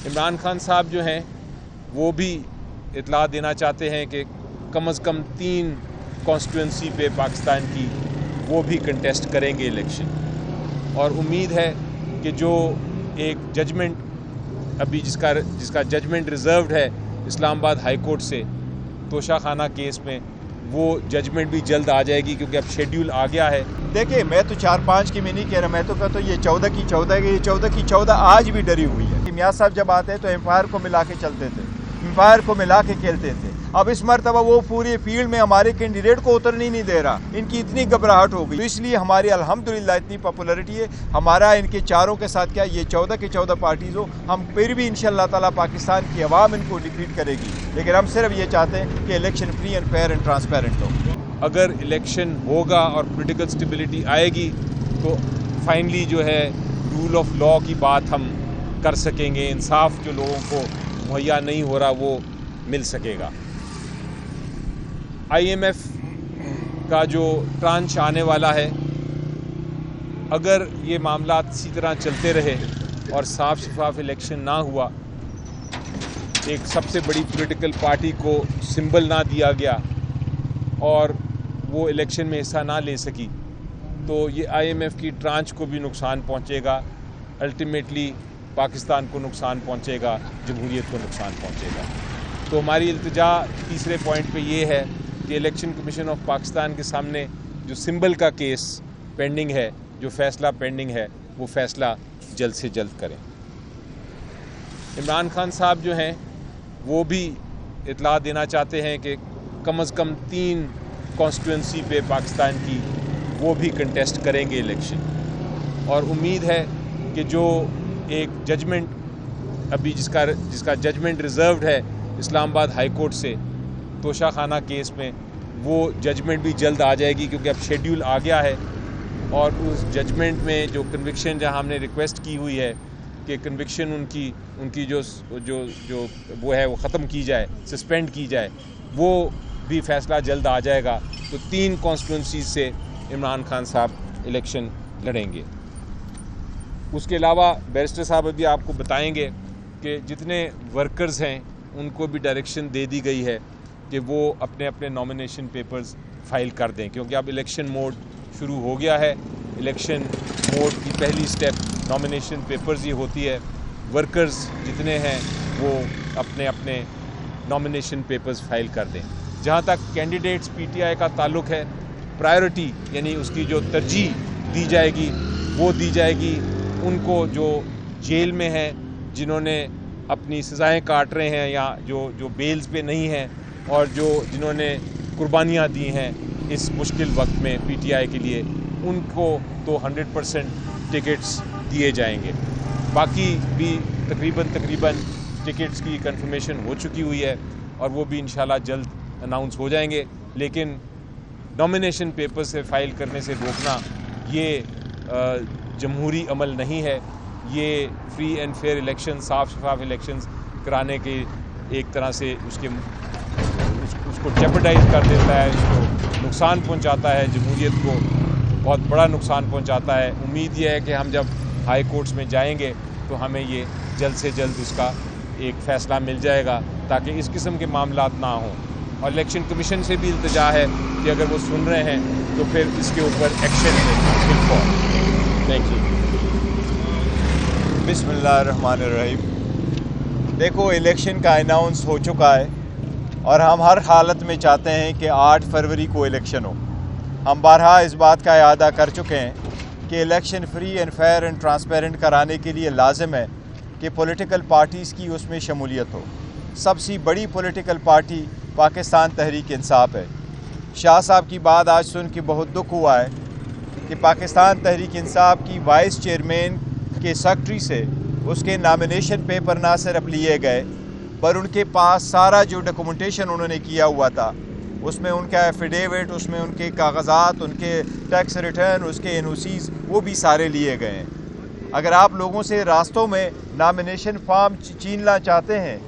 عمران خان صاحب جو ہیں وہ بھی اطلاع دینا چاہتے ہیں کہ کم از کم 3 کانسٹیٹوئنسی پہ پاکستان کی وہ بھی کنٹیسٹ کریں گے الیکشن، اور امید ہے کہ جو ایک ججمنٹ ابھی جس کا ججمنٹ ریزروڈ ہے اسلام آباد ہائی کورٹ سے توشہ خانہ کیس میں، وہ ججمنٹ بھی جلد آ جائے گی کیونکہ اب شیڈیول آ گیا ہے۔ دیکھیں میں تو 4-5 کی میں نہیں کہہ رہا، میں تو کہتا ہوں یہ 14 کی 14 ہے، یہ 14 کی 14 آج بھی ڈری ہوئی ہے۔ میاں صاحب جب آتے تو امپائر کو ملا کے چلتے تھے، امپائر کو ملا کے کھیلتے تھے۔ اب اس مرتبہ وہ پوری فیلڈ میں ہمارے کینڈیڈیٹ کو اترنے نہیں دے رہا، ان کی اتنی گھبراہٹ ہو گئی، تو اس لیے ہماری الحمدللہ اتنی پاپولرٹی ہے ہمارا ان کے چاروں کے ساتھ، کیا یہ 14 کے 14 پارٹیز ہو، ہم پھر بھی انشاءاللہ تعالیٰ پاکستان کی عوام ان کو ڈیفیٹ کرے گی، لیکن ہم صرف یہ چاہتے ہیں کہ election free and fair and transparent ہو۔ اگر الیکشن ہوگا اور پولیٹیکل سٹیبلٹی آئے گی تو فائنلی جو ہے رول آف لا کی بات ہم کر سکیں گے، انصاف جو لوگوں کو مہیا نہیں ہو رہا وہ مل سکے گا۔ آئی ایم ایف کا جو ٹرانچ آنے والا ہے، اگر یہ معاملات اسی طرح چلتے رہے اور صاف شفاف الیکشن نہ ہوا، ایک سب سے بڑی پولیٹیکل پارٹی کو سمبل نہ دیا گیا اور وہ الیکشن میں حصہ نہ لے سکی، تو یہ آئی ایم ایف کی ٹرانچ کو بھی نقصان پہنچے گا، الٹیمیٹلی پاکستان کو نقصان پہنچے گا، جمہوریت کو نقصان پہنچے گا۔ تو ہماری التجا تیسرے پوائنٹ پہ یہ ہے کہ الیکشن کمیشن آف پاکستان کے سامنے جو سمبل کا کیس پینڈنگ ہے، جو فیصلہ پینڈنگ ہے، وہ فیصلہ جلد سے جلد کریں۔ عمران خان صاحب جو ہیں وہ بھی اطلاع دینا چاہتے ہیں کہ کم از کم 3 کانسٹیٹوئنسی پہ پاکستان کی وہ بھی کنٹیسٹ کریں گے الیکشن، اور امید ہے کہ جو ایک ججمنٹ ابھی جس کا ججمنٹ ریزروڈ ہے اسلام آباد ہائی کورٹ سے توشہ خانہ کیس میں، وہ ججمنٹ بھی جلد آ جائے گی کیونکہ اب شیڈیول آ گیا ہے، اور اس ججمنٹ میں جو کنوکشن جہاں ہم نے ریکویسٹ کی ہوئی ہے کہ کنوکشن ان کی جو وہ ہے وہ ختم کی جائے، سسپینڈ کی جائے، وہ بھی فیصلہ جلد آ جائے گا، تو 3 کانسٹیٹوئنسیز سے عمران خان صاحب الیکشن لڑیں گے۔ اس کے علاوہ بیرسٹر صاحب ابھی آپ کو بتائیں گے کہ جتنے ورکرز ہیں ان کو بھی ڈائریکشن دے دی گئی ہے کہ وہ اپنے اپنے نامینیشن پیپرز فائل کر دیں، کیونکہ اب الیکشن موڈ شروع ہو گیا ہے۔ الیکشن موڈ کی پہلی سٹیپ نامینیشن پیپرز ہی ہوتی ہے۔ ورکرز جتنے ہیں وہ اپنے اپنے نامینیشن پیپرز فائل کر دیں۔ جہاں تک کینڈیڈیٹس پی ٹی آئی کا تعلق ہے، پرائیورٹی یعنی اس کی جو ترجیح دی جائے گی وہ دی جائے گی ان کو جو جیل میں ہیں، جنہوں نے اپنی سزائیں کاٹ رہے ہیں یا جو بیلز پہ نہیں ہیں، اور جنہوں نے قربانیاں دی ہیں اس مشکل وقت میں پی ٹی آئی کے لیے، ان کو تو 100% ٹکٹس دیے جائیں گے۔ باقی بھی تقریباً ٹکٹس کی کنفرمیشن ہو چکی ہوئی ہے اور وہ بھی انشاءاللہ جلد اناؤنس ہو جائیں گے، لیکن نامینیشن پیپر سے فائل کرنے سے روکنا یہ جمہوری عمل نہیں ہے، یہ فری اینڈ فیئر الیکشن، صاف شفاف الیکشنز کرانے کے ایک طرح سے اس کو جیپرڈائز کر دیتا ہے، اس کو نقصان پہنچاتا ہے، جمہوریت کو بہت بڑا نقصان پہنچاتا ہے۔ امید یہ ہے کہ ہم جب ہائی کورٹس میں جائیں گے تو ہمیں یہ جلد سے جلد اس کا ایک فیصلہ مل جائے گا تاکہ اس قسم کے معاملات نہ ہوں، اور الیکشن کمیشن سے بھی التجا ہے کہ اگر وہ سن رہے ہیں تو پھر اس کے اوپر ایکشن لیں۔ Thank you. بسم اللہ الرحمن الرحیم۔ دیکھو الیکشن کا اناؤنس ہو چکا ہے اور ہم ہر حالت میں چاہتے ہیں کہ 8 فروری کو الیکشن ہو۔ ہم بارہا اس بات کا اعادہ کر چکے ہیں کہ election free and fair and transparent کرانے کے لیے لازم ہے کہ پولیٹیکل پارٹیز کی اس میں شمولیت ہو۔ سب سے بڑی پولیٹیکل پارٹی پاکستان تحریک انصاف ہے۔ شاہ صاحب کی بات آج سن کے بہت دکھ ہوا ہے کہ پاکستان تحریک انصاف کی وائس چیئرمین کے سیکرٹری سے اس کے نامینیشن پیپر نہ صرف لیے گئے پر ان کے پاس سارا جو ڈاکومنٹیشن انہوں نے کیا ہوا تھا، اس میں ان کا ایفیڈیوٹ، اس میں ان کے کاغذات، ان کے ٹیکس ریٹرن، اس کے NOCs، وہ بھی سارے لیے گئے ہیں۔ اگر آپ لوگوں سے راستوں میں نامینیشن فارم چھیننا چاہتے ہیں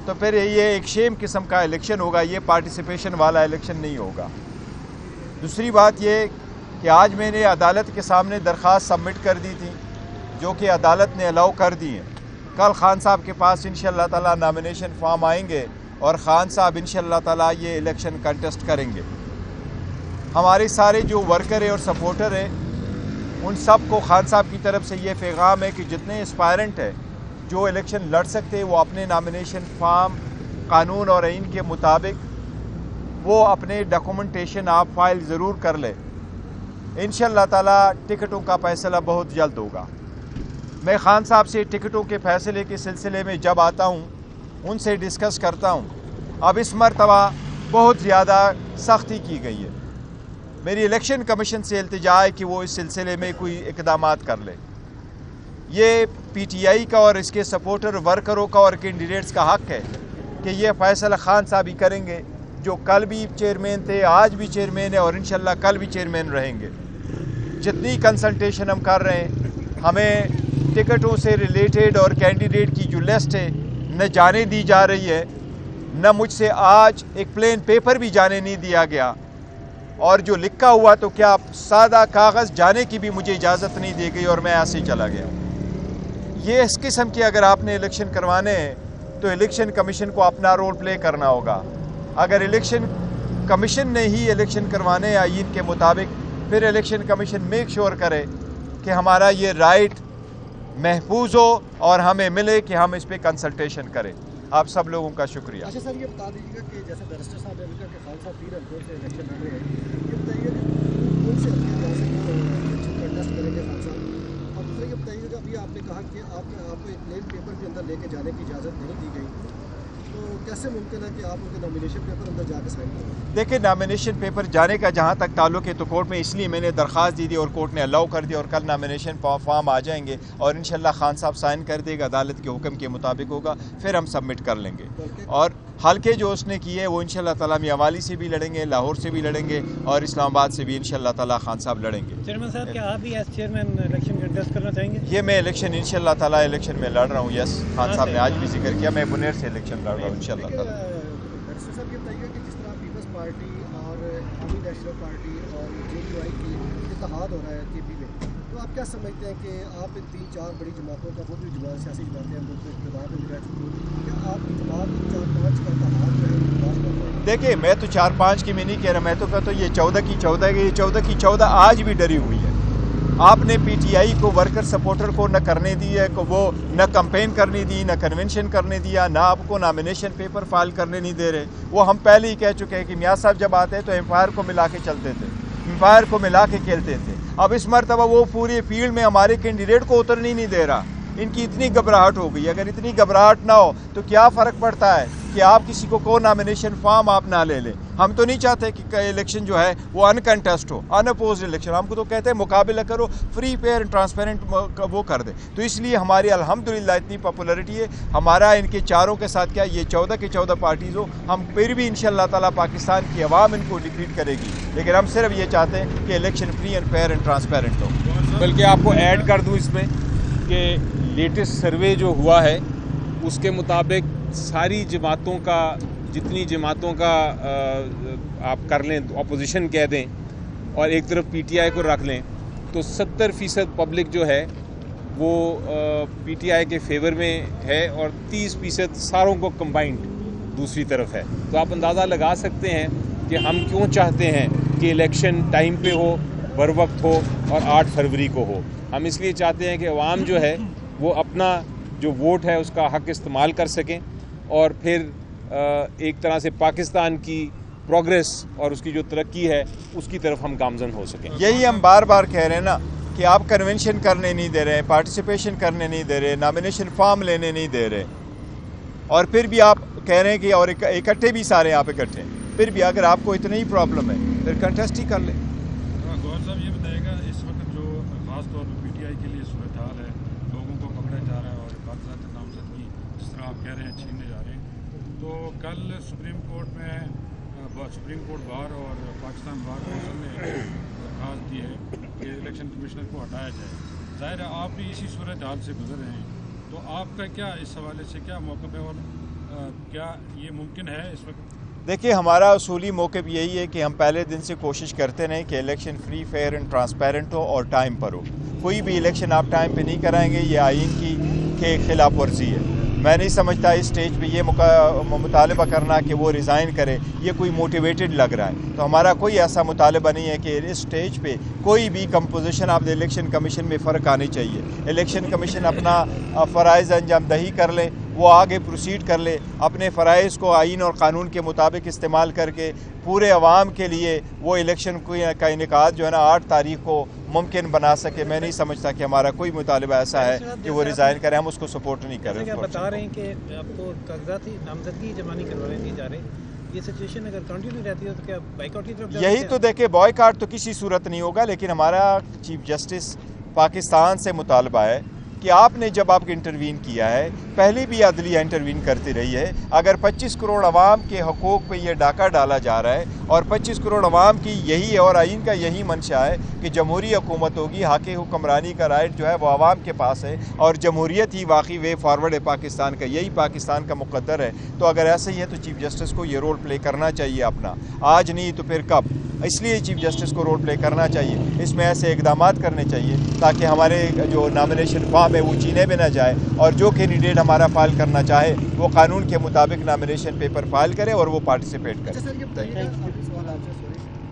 تو پھر یہ ایک شیم قسم کا الیکشن ہوگا، یہ پارٹیسپیشن والا الیکشن نہیں ہوگا۔ دوسری بات یہ کہ آج میں نے عدالت کے سامنے درخواست سبمٹ کر دی تھی جو کہ عدالت نے الاؤ کر دی ہیں کل خان صاحب کے پاس انشاءاللہ تعالیٰ نامینیشن فارم آئیں گے اور خان صاحب انشاءاللہ تعالیٰ یہ الیکشن کنٹیسٹ کریں گے. ہمارے سارے جو ورکر ہیں اور سپورٹر ہیں ان سب کو خان صاحب کی طرف سے یہ پیغام ہے کہ جتنے اسپائرنٹ ہیں جو الیکشن لڑ سکتے ہیں وہ اپنے نامینیشن فارم قانون اور آئین کے مطابق وہ اپنے ڈاکومنٹیشن آپ فائل ضرور کر لیں. انشاءاللہ تعالیٰ ٹکٹوں کا فیصلہ بہت جلد ہوگا. میں خان صاحب سے ٹکٹوں کے فیصلے کے سلسلے میں جب آتا ہوں ان سے ڈسکس کرتا ہوں. اب اس مرتبہ بہت زیادہ سختی کی گئی ہے. میری الیکشن کمیشن سے التجا ہے کہ وہ اس سلسلے میں کوئی اقدامات کر لے. یہ پی ٹی آئی کا اور اس کے سپورٹر ورکروں کا اور کینڈیڈیٹس کا حق ہے کہ یہ فیصلہ خان صاحب ہی کریں گے جو کل بھی چیئرمین تھے, آج بھی چیئرمین ہے اور انشاءاللہ کل بھی چیئرمین رہیں گے. جتنی کنسلٹیشن ہم کر رہے ہیں ہمیں ٹکٹوں سے ریلیٹڈ اور کینڈیڈیٹ کی جو لسٹ ہے نہ جانے دی جا رہی ہے, نہ مجھ سے آج ایک پلین پیپر بھی جانے نہیں دیا گیا, اور جو لکھا ہوا تو کیا سادہ کاغذ جانے کی بھی مجھے اجازت نہیں دی گئی اور میں ایسے ہی چلا گیا. یہ اس قسم کی اگر آپ نے الیکشن کروانے ہیں تو الیکشن کمیشن کو اپنا رول پلے کرنا ہوگا. اگر الیکشن کمیشن نے ہی الیکشن کروانے ہیں آئین کے مطابق پھر الیکشن کمیشن میک شور کرے کہ ہمارا یہ رائٹ محفوظ ہو اور ہمیں ملے کہ ہم اس پہ کنسلٹیشن کریں. آپ سب لوگوں کا شکریہ. اچھا سر, یہ بتا دیجیے گا کہ جیسے بیرسٹر صاحب نے کہا کہ خان صاحب 3 ہلکوں سے الیکشن لڑ رہے ہیں, یہ بتائیے کہ کون سے ہلکے جہاں سے الیکشن کنٹیسٹ کریں گے خان صاحب. اور دوسرا یہ بتائیے گا ابھی آپ نے کہا کہ آپ کو ایک پلین پیپر بھی اندر لے کے جانے کی اجازت نہیں دی گئی, تو کیسے ممکن ہے کہ آپ ان کے نامینیشن پیپر اندر جا کے سائن کریں؟ دیکھیں نامینیشن پیپر جانے کا جہاں تک تعلق ہے تو کورٹ میں اس لیے میں نے درخواست دی تھی اور کورٹ نے الاؤ کر دیا اور کل نامینیشن فارم آ جائیں گے اور انشاءاللہ خان صاحب سائن کر دے گا, عدالت کے حکم کے مطابق ہوگا, پھر ہم سبمٹ کر لیں گے. اور حلقے جو اس نے کیے وہ انشاءاللہ تعالیٰ میاوالی سے بھی لڑیں گے, لاہور سے بھی لڑیں گے اور اسلام آباد سے بھی انشاءاللہ تعالیٰ خان صاحب لڑیں گے. چیئرمین صاحب کیا آپ بھی ایز چیئرمین الیکشن کنٹیسٹ کرنا چاہیں گے؟ یہ میں الیکشن انشاءاللہ تعالیٰ الیکشن میں لڑ رہا ہوں. یس, خان صاحب نے آج بھی ذکر کیا, میں بنیر سے الیکشن لڑ رہا ہوں انشاءاللہ تعالیٰ. بیرسٹر صاحب یہ بتائیے کہ جس طرح پیپلز پارٹی اور عوامی نیشنل پارٹی اور جے یو آئی کی اتحاد ہو رہا ہے کے پی میں, تو آپ کیا سمجھتے ہیں کہ آپ ان 3-4 بڑی جماعتوں کا, وہ بھی سیاسی جماعتیں ہیں ملک میں اقتدار میں بھی رہ چکی ہیں, کیا آپ کی جماعت 4-5 کا اتحاد جو ہے برداشت کر رہے ہیں؟ دیکھیں میں تو 4-5 کی میں نہیں کہہ رہا, میں تو کہتا ہوں یہ 14 کی 14 ہے. یہ 14 کی 14 آج بھی ڈری ہوئی ہے. آپ نے پی ٹی آئی کو ورکر سپورٹر کو نہ کرنے دی ہے, وہ نہ کمپین کرنے دی, نہ کنونشن کرنے دیا, نہ آپ کو نامینیشن پیپر فائل کرنے نہیں دے رہے. وہ ہم پہلے ہی کہہ چکے ہیں کہ میاں صاحب جب آتے تو امپائر کو ملا کے چلتے تھے, امپائر کو ملا کے کھیلتے تھے. اب اس مرتبہ وہ پوری فیلڈ میں ہمارے کینڈیڈیٹ کو اترنے نہیں دے رہا. ان کی اتنی گھبراہٹ ہو گئی. اگر اتنی گھبراہٹ نہ ہو تو کیا فرق پڑتا ہے کہ آپ کسی کو نامینیشن فارم آپ نہ لے لیں. ہم تو نہیں چاہتے کہ الیکشن جو ہے وہ ان کنٹیسٹ ہو, ان اپوزڈ الیکشن. ہم کو تو کہتے ہیں مقابلہ کرو, فری فیئر اینڈ ٹرانسپیرنٹ وہ کر دے. تو اس لیے ہماری الحمدللہ اتنی پاپولرٹی ہے. ہمارا ان کے چاروں کے ساتھ کیا, یہ 14 کے 14 پارٹیز ہو, ہم پھر بھی انشاءاللہ تعالیٰ پاکستان کی عوام ان کو ڈیفیٹ کرے گی. لیکن ہم صرف یہ چاہتے ہیں کہ election free and fair and transparent ہو. بلکہ آپ کو ایڈ کر دوں اس میں کہ لیٹسٹ سروے جو ہوا ہے اس کے مطابق ساری جماعتوں کا, جتنی جماعتوں کا آپ کر لیں, اپوزیشن کہہ دیں اور ایک طرف پی ٹی آئی کو رکھ لیں, تو 70% پبلک جو ہے وہ پی ٹی آئی کے فیور میں ہے اور 30% ساروں کو کمبائنڈ دوسری طرف ہے. تو آپ اندازہ لگا سکتے ہیں کہ ہم کیوں چاہتے ہیں کہ الیکشن ٹائم پہ ہو, بر وقت ہو اور 8 فروری کو ہو. ہم اس لیے چاہتے ہیں کہ عوام جو ہے وہ اپنا جو ووٹ ہے اس کا حق استعمال کر سکیں اور پھر ایک طرح سے پاکستان کی پروگریس اور اس کی جو ترقی ہے اس کی طرف ہم گامزن ہو سکیں. یہی ہم بار بار کہہ رہے ہیں نا کہ آپ کنونشن کرنے نہیں دے رہے, پارٹیسپیشن کرنے نہیں دے رہے, نامینیشن فارم لینے نہیں دے رہے, اور پھر بھی آپ کہہ رہے ہیں کہ اور اکٹھے بھی سارے آپ اکٹھے. پھر بھی اگر آپ کو اتنی ہی پرابلم ہے پھر کنٹیسٹ ہی کر لیں. گور صاحب یہ بتائے گا اس وقت جو خاص طور پر پی ٹی آئی کے لیے صورتحال ہے, لوگوں کو پکڑا جا رہا ہے اور کاغذات نامزدگی جس طرح آپ کہہ رہے ہیں چھیننے جا رہے ہیں, تو کل سپریم کورٹ بار اور پاکستان بار کونسل نے درخواست دی ہے کہ الیکشن کمشنر کو ہٹایا جائے. ظاہر ہے آپ بھی اسی صورتحال سے گزر رہے ہیں, تو آپ کا کیا اس حوالے سے کیا موقف ہے اور کیا یہ ممکن ہے اس وقت؟ دیکھیے ہمارا اصولی موقف یہی ہے کہ ہم پہلے دن سے کوشش کرتے رہیں کہ election free fair and transparent ہو اور ٹائم پر ہو. کوئی بھی الیکشن آپ ٹائم پہ نہیں کرائیں گے, یہ آئین کی کہ خلاف ورزی ہے. میں نہیں سمجھتا اس سٹیج پہ یہ مطالبہ کرنا کہ وہ ریزائن کرے یہ کوئی موٹیویٹڈ لگ رہا ہے. تو ہمارا کوئی ایسا مطالبہ نہیں ہے کہ اس سٹیج پہ کوئی بھی composition of the election commission میں فرق آنی چاہیے. الیکشن کمیشن اپنا فرائض انجام دہی کر لے, وہ آگے پروسیڈ کر لے, اپنے فرائض کو آئین اور قانون کے مطابق استعمال کر کے پورے عوام کے لیے وہ الیکشن کا انعقاد جو ہے نا 8 تاریخ کو ممکن بنا سکے. میں نہیں سمجھتا کہ ہمارا کوئی مطالبہ ایسا ہے کہ وہ ریزائن کرے. ہم اس کو سپورٹ نہیں کر رہے. بتا رہے ہیں کہ آپ کو کاغذاتی نامزدگی جمع نہیں کروانے دی جا رہے, یہ سچویشن اگر کنٹینیو رہتی ہے تو کیا بائیکاٹ کی طرف یہی تو دیکھیں, بوائیکاٹ تو کسی صورت نہیں ہوگا, لیکن ہمارا چیف جسٹس پاکستان سے مطالبہ ہے کہ آپ نے جب آپ انٹروین کیا ہے, پہلے بھی عدلیہ انٹروین کرتی رہی ہے. اگر 25 کروڑ عوام کے حقوق پہ یہ ڈاکہ ڈالا جا رہا ہے اور 25 کروڑ عوام کی یہی اور آئین کا یہی منشا ہے کہ جمہوری حکومت ہوگی, حق حکمرانی کا رائٹ جو ہے وہ عوام کے پاس ہے اور جمہوریت ہی واقعی وے فارورڈ ہے پاکستان کا, یہی پاکستان کا مقدر ہے. تو اگر ایسا ہی ہے تو چیف جسٹس کو یہ رول پلے کرنا چاہیے اپنا, آج نہیں تو پھر کب. اس لیے چیف جسٹس کو رول پلے کرنا چاہیے, اس میں ایسے اقدامات کرنے چاہیے تاکہ ہمارے جو نامینیشن فارم ہے وہ چینے بھی نہ جائے, اور جو کینڈیڈیٹ ہمارا فائل کرنا چاہے وہ قانون کے مطابق نامینیشن پیپر فائل کرے اور وہ پارٹیسپیٹ کرے. اچھا سر, یہ بتائیے سوال آپ سے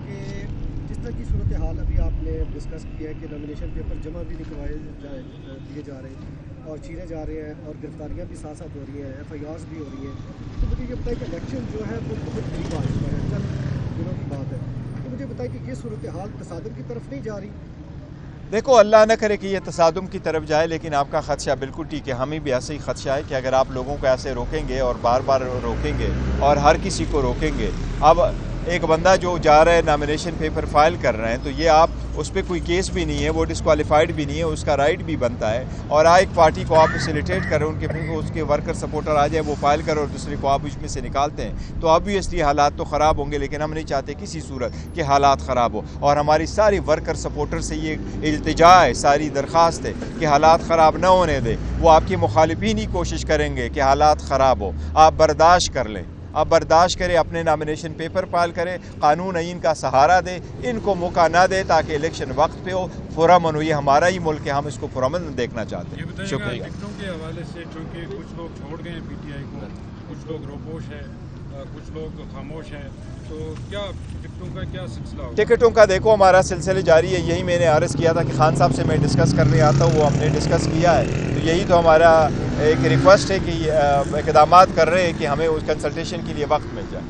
کہ جس طرح کی صورتحال ابھی آپ نے ڈسکس کیا ہے کہ نامینیشن پیپر جمع بھی نہیں کروائے دیے جا رہے ہیں اور چھینے جا رہے ہیں اور گرفتاریاں بھی ساتھ ساتھ ہو رہی ہیں, FIRs بھی ہو رہی ہیں, تو مجھے یہ بتائیں کہ الیکشن جو ہے وہ بہت قریب آ چکا ہے, چند دنوں کی بات ہے, تو مجھے بتائیں کہ یہ صورتحال تصادم کی طرف نہیں جا رہی. دیکھو, اللہ نہ کرے کہ یہ تصادم کی طرف جائے, لیکن آپ کا خدشہ بالکل ٹھیک ہے. ہمیں بھی ایسے ہی خدشہ ہے کہ اگر آپ لوگوں کو ایسے روکیں گے اور بار بار روکیں گے اور ہر کسی کو روکیں گے, اب ایک بندہ جو جا رہا ہے نامینیشن پیپر فائل کر رہے ہیں تو یہ آپ اس پہ کوئی کیس بھی نہیں ہے, وہ ڈسکوالیفائڈ بھی نہیں ہے, اس کا رائٹ بھی بنتا ہے. اور ایک پارٹی کو آپ فیسیلیٹیٹ کریں, ان کے اس کے ورکر سپورٹر آ جائے وہ فائل کرے اور دوسرے کو آپ اس میں سے نکالتے ہیں, تو آبویسلی حالات تو خراب ہوں گے. لیکن ہم نہیں چاہتے کسی صورت کہ حالات خراب ہو, اور ہماری ساری ورکر سپورٹر سے یہ التجا ہے, ساری درخواست ہے کہ حالات خراب نہ ہونے دیں. وہ آپ کے مخالفین ہی کوشش کریں گے کہ حالات خراب ہو, آپ برداشت کر لیں, آپ برداشت کریں, اپنے نامینیشن پیپر فائل کریں, قانون آئین کا سہارا دے, ان کو موقع نہ دے تاکہ الیکشن وقت پہ ہو, پرامن ہو. یہ ہمارا ہی ملک ہے, ہم اس کو پرامن دیکھنا چاہتے ہیں. شکریہ. ٹکٹوں کے حوالے سے چونکہ کچھ لوگ چھوڑ گئے ہیں PTI کو, کچھ لوگ روپوش ہیں, کچھ لوگ خاموش ہیں, تو کیا ٹکٹوں کا کیا سلسلہ ہوگا؟ ٹکٹوں کا دیکھو ہمارا سلسلہ جاری ہے. یہی میں نے عرض کیا تھا کہ خان صاحب سے میں ڈسکس کرنے آتا ہوں, وہ ہم نے ڈسکس کیا ہے. تو یہی تو ہمارا ایک ریکویسٹ ہے کہ اقدامات کر رہے ہیں کہ ہمیں اس کنسلٹیشن کے لیے وقت مل جائے.